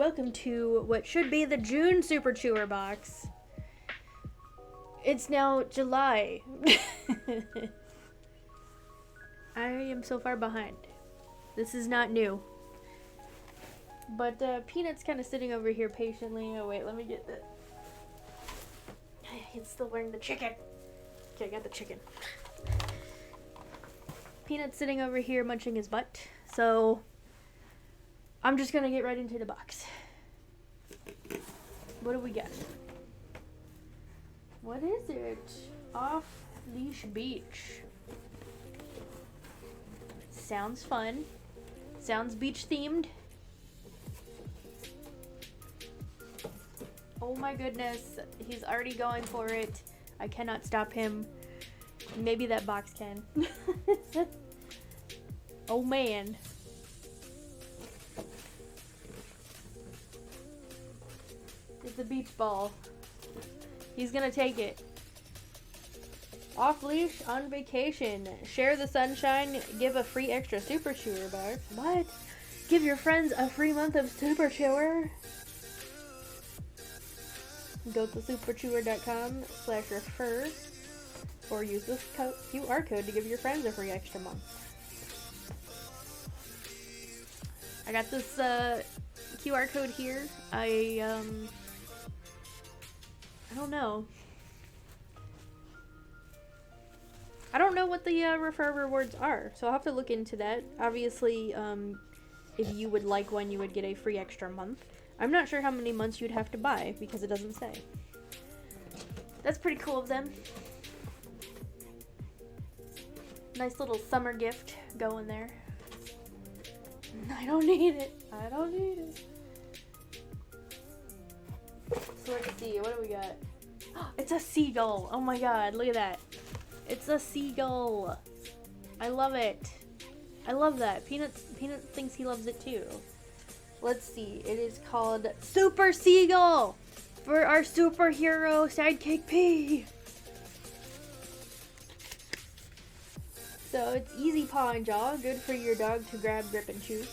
Welcome to what should be the June Superchewer box. It's now July. I am so far behind. This is not new. But Peanut's kind of sitting over here patiently. Oh wait, let me get the... He's still wearing the chicken. Okay, I got the chicken. Peanut's sitting over here munching his butt. So I'm just gonna get right into the box. What do we got? What is it? Off Leash Beach. Sounds fun. Sounds beach themed. Oh my goodness, he's already going for it. I cannot stop him. Maybe that box can. Oh man. It's a beach ball. He's gonna take it. Off leash on vacation. Share the sunshine. Give a free extra Superchewer box. What? Give your friends a free month of Superchewer. Go to superchewer.com/refer or use this QR code to give your friends a free extra month. I got this QR code here. I don't know. I don't know what the refer rewards are, so I'll have to look into that. Obviously, if you would like one, you would get a free extra month. I'm not sure how many months you'd have to buy because it doesn't say. That's pretty cool of them. Nice little summer gift going there. I don't need it. I don't need it. So let's see, what do we got? It's a seagull. Oh my god, look at that. It's a seagull. I love it. I love that. Peanut thinks he loves it too. Let's see. It is called Super Seagull for our superhero sidekick P. So it's easy paw and jaw, good for your dog to grab, grip, and chew.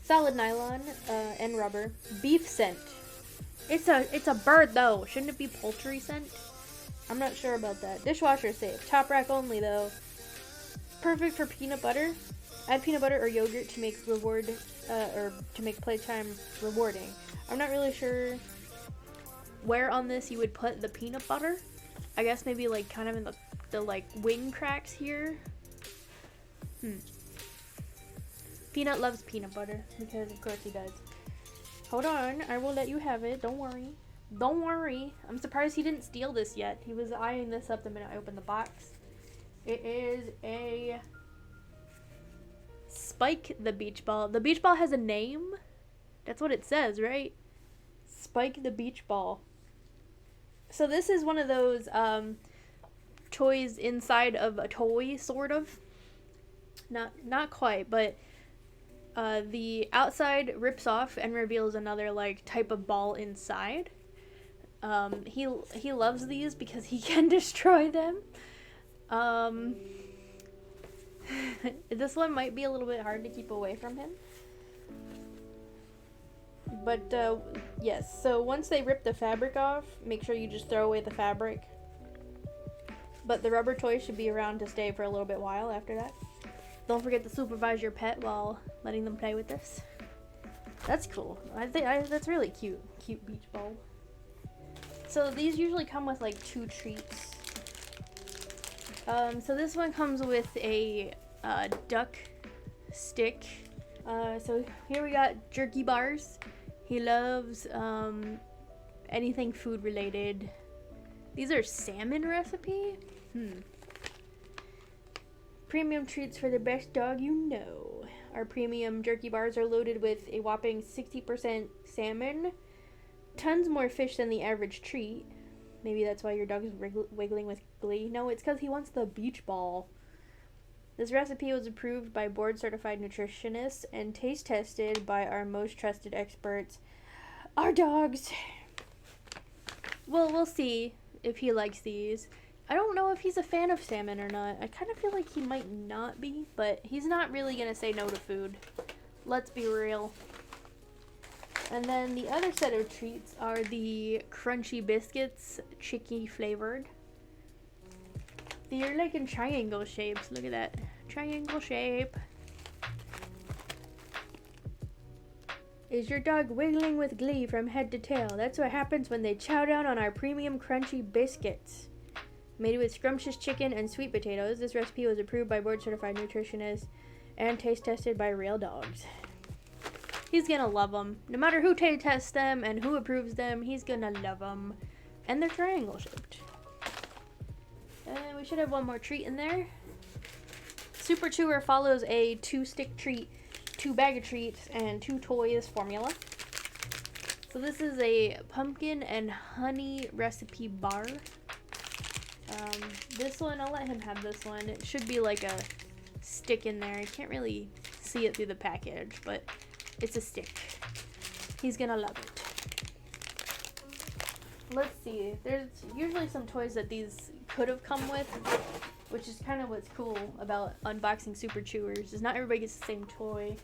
Solid nylon and rubber. Beef scent. It's a bird though. Shouldn't it be poultry scent? I'm not sure about that. Dishwasher safe. Top rack only though. Perfect for peanut butter. Add peanut butter or yogurt to make playtime rewarding. I'm not really sure where on this you would put the peanut butter. I guess maybe like kind of in the like wing cracks here. Peanut loves peanut butter because of course he does. Hold on, I will let you have it. Don't worry. Don't worry. I'm surprised he didn't steal this yet. He was eyeing this up the minute I opened the box. It is a Spike the beach ball. The beach ball has a name? That's what it says, right? Spike the beach ball. So this is one of those toys inside of a toy, sort of. Not quite, but the outside rips off and reveals another like type of ball inside. He loves these because he can destroy them. This one might be a little bit hard to keep away from him. But yes, so once they rip the fabric off, make sure you just throw away the fabric. But the rubber toy should be around to stay for a little bit while after that. Don't forget to supervise your pet while letting them play with this. That's cool. I think that's really cute. Cute beach ball. So these usually come with like 2 treats. So this one comes with a duck stick. So here we got jerky bars. He loves anything food related. These are salmon recipe. Premium treats for the best dog you know. Our premium jerky bars are loaded with a whopping 60% salmon. Tons more fish than the average treat. Maybe that's why your dog is wiggling with glee. No, it's because he wants the beach ball. This recipe was approved by board-certified nutritionists and taste-tested by our most trusted experts, our dogs. Well, we'll see if he likes these. I don't know if he's a fan of salmon or not. I kind of feel like he might not be, but he's not really going to say no to food. Let's be real. And then the other set of treats are the crunchy biscuits, chicky flavored. They're like in triangle shapes. Look at that. Triangle shape. Is your dog wiggling with glee from head to tail? That's what happens when they chow down on our premium crunchy biscuits. Made with scrumptious chicken and sweet potatoes, this recipe was approved by board-certified nutritionists and taste tested by real dogs. He's gonna love them. No matter who taste tests them and who approves them, he's gonna love them. And they're triangle shaped. And we should have one more treat in there. Superchewer follows a 2-stick treat, 2 bag of treats, and 2 toys formula. So this is a pumpkin and honey recipe bar. This one, I'll let him have this one. It should be like a stick in there. I can't really see it through the package, but it's a stick. He's gonna love it. Let's see. There's usually some toys that these could have come with, which is kind of what's cool about unboxing Superchewers, is not everybody gets the same toy.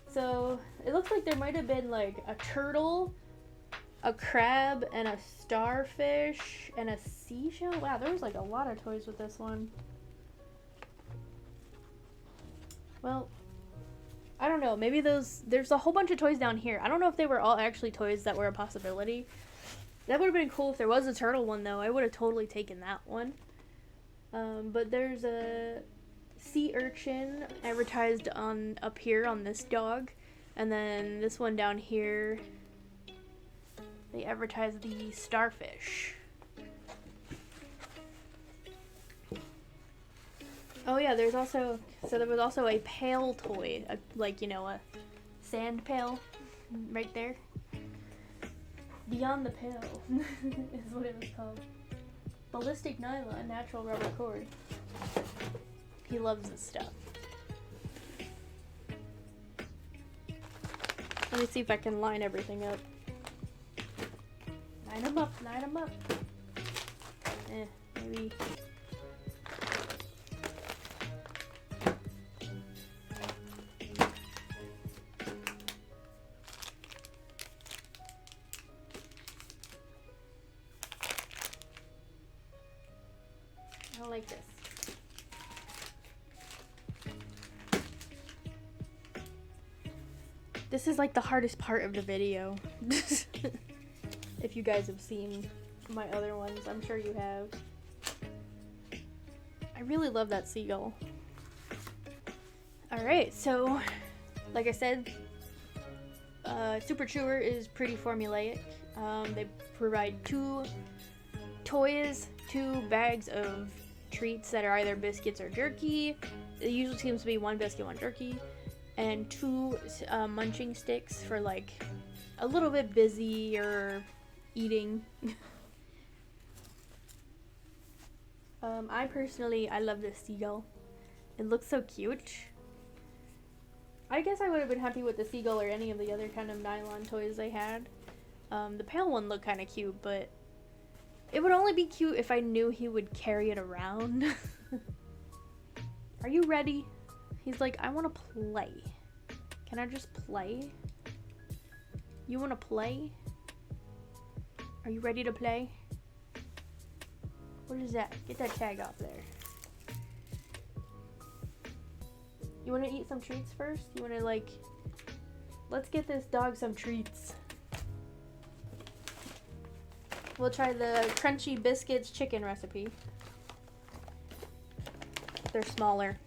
So it looks like there might have been like a turtle, a crab, and a starfish, and a seashell. Wow, there was like a lot of toys with this one. Well, I don't know. Maybe there's a whole bunch of toys down here. I don't know if they were all actually toys that were a possibility. That would have been cool if there was a turtle one, though. I would have totally taken that one. But there's a sea urchin advertised on up here on this dog. And then this one down here, they advertise the starfish. Oh yeah, there was also a pail toy, like, you know, a sand pail right there. Beyond the Pail is what it was called. Ballistic nylon, natural rubber cord. He loves this stuff. Let me see if I can line everything up. Line them up, line them up. Maybe. Like this. This is like the hardest part of the video. If you guys have seen my other ones, I'm sure you have. I really love that seagull. Alright, so like I said, Superchewer is pretty formulaic. They provide 2 toys, 2 bags of treats that are either biscuits or jerky. It usually seems to be 1 biscuit, 1 jerky, and 2 munching sticks for like a little bit busy or eating. I love this seagull. It looks so cute. I guess I would have been happy with the seagull or any of the other kind of nylon toys they had. The pale one looked kind of cute, but it would only be cute if I knew he would carry it around. Are you ready? He's like, I want to play. Can I just play? You want to play? Are you ready to play? What is that? Get that tag off there. You want to eat some treats first? You want to like, let's get this dog some treats. We'll try the crunchy biscuits chicken recipe. They're smaller.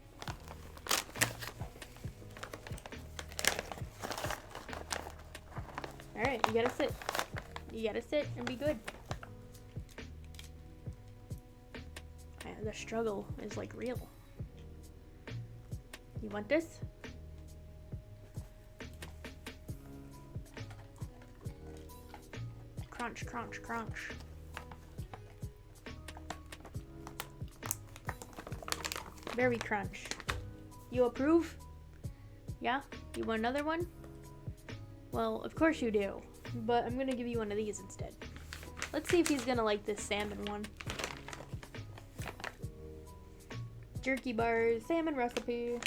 Alright, you gotta sit. You gotta sit and be good. The struggle is like real. You want this? Crunch, crunch, crunch. Very crunch. You approve? Yeah? You want another one? Well, of course you do. But I'm gonna give you one of these instead. Let's see if he's gonna like this salmon one. Jerky bars, salmon recipe.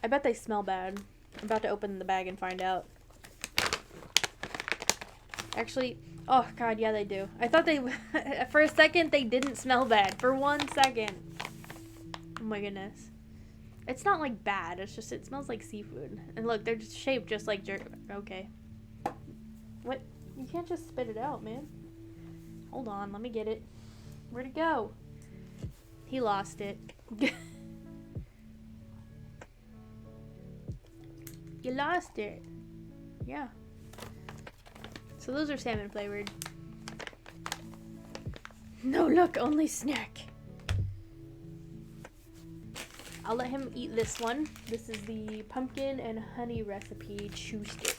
I bet they smell bad. I'm about to open the bag and find out. Actually, oh god, yeah, they do. I thought they, for a second, they didn't smell bad. For 1 second. Oh my goodness. It's not like bad, it's just, it smells like seafood. And look, they're just shaped just like okay. What? You can't just spit it out, man. Hold on, let me get it. Where'd it go? He lost it. You lost it. Yeah. So those are salmon flavored. No, look, only snack. I'll let him eat this one. This is the pumpkin and honey recipe chew stick.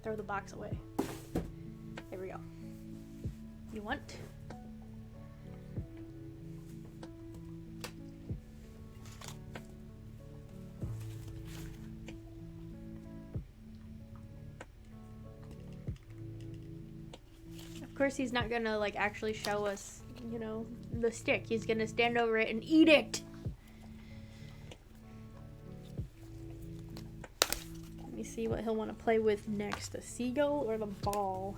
Throw the box away. There we go. You want? Of course he's not gonna like actually show us, you know, the stick. He's gonna stand over it and eat it. Let me see what he'll want to play with next, the seagull or the ball.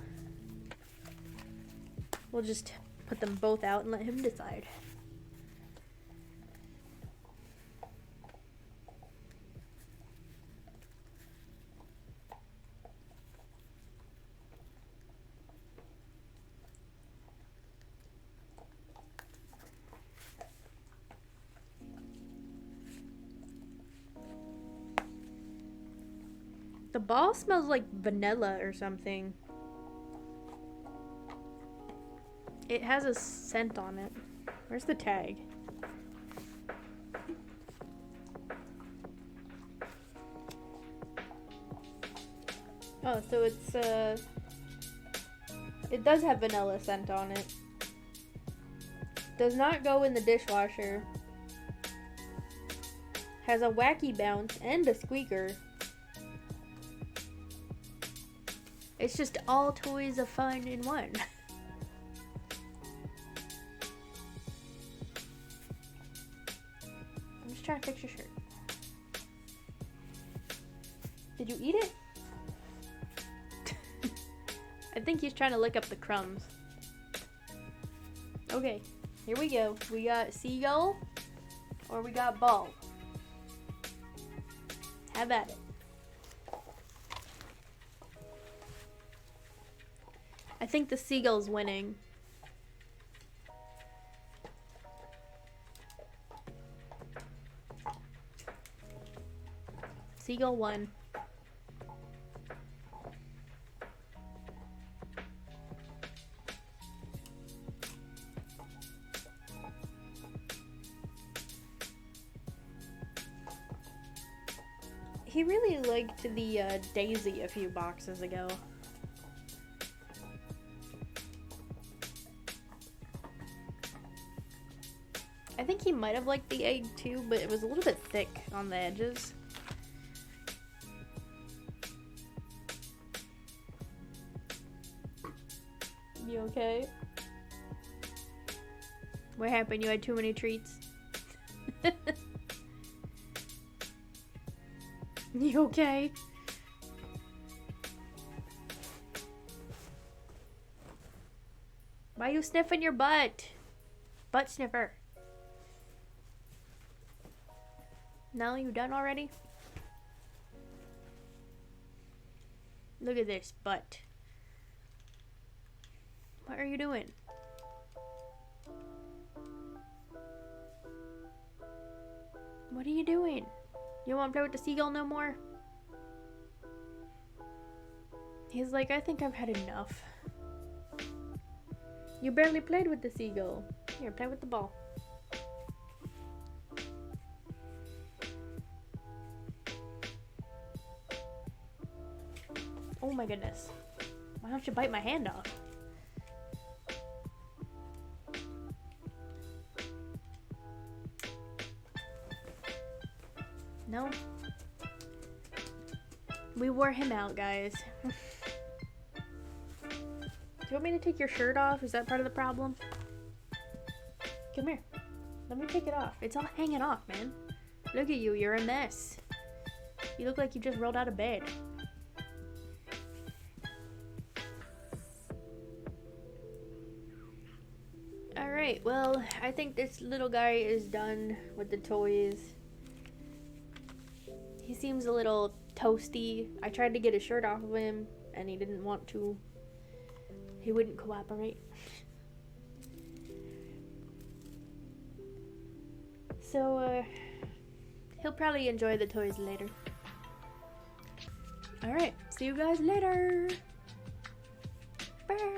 We'll just put them both out and let him decide. The ball smells like vanilla or something. It has a scent on it. Where's the tag? Oh, so it's it does have vanilla scent on it. Does not go in the dishwasher. Has a wacky bounce and a squeaker. It's just all toys of fun in one. I'm just trying to fix your shirt. Did you eat it? I think he's trying to lick up the crumbs. Okay, here we go. We got seagull or we got ball. Have at it. I think the seagull's winning. Seagull won. He really liked the daisy a few boxes ago. I think he might have liked the egg too, but it was a little bit thick on the edges. You okay? What happened? You had too many treats? You okay? Why are you sniffing your butt? Butt sniffer. No, you done already? Look at this butt. What are you doing? What are you doing? You want to play with the seagull no more? He's like, I think I've had enough. You barely played with the seagull. Here, play with the ball. Oh my goodness. Why don't you bite my hand off? No? We wore him out, guys. Do you want me to take your shirt off? Is that part of the problem? Come here. Let me take it off. It's all hanging off, man. Look at you. You're a mess. You look like you just rolled out of bed. Alright, well, I think this little guy is done with the toys. He seems a little toasty. I tried to get his shirt off of him, and he didn't want to. He wouldn't cooperate. So, he'll probably enjoy the toys later. Alright, see you guys later. Bye.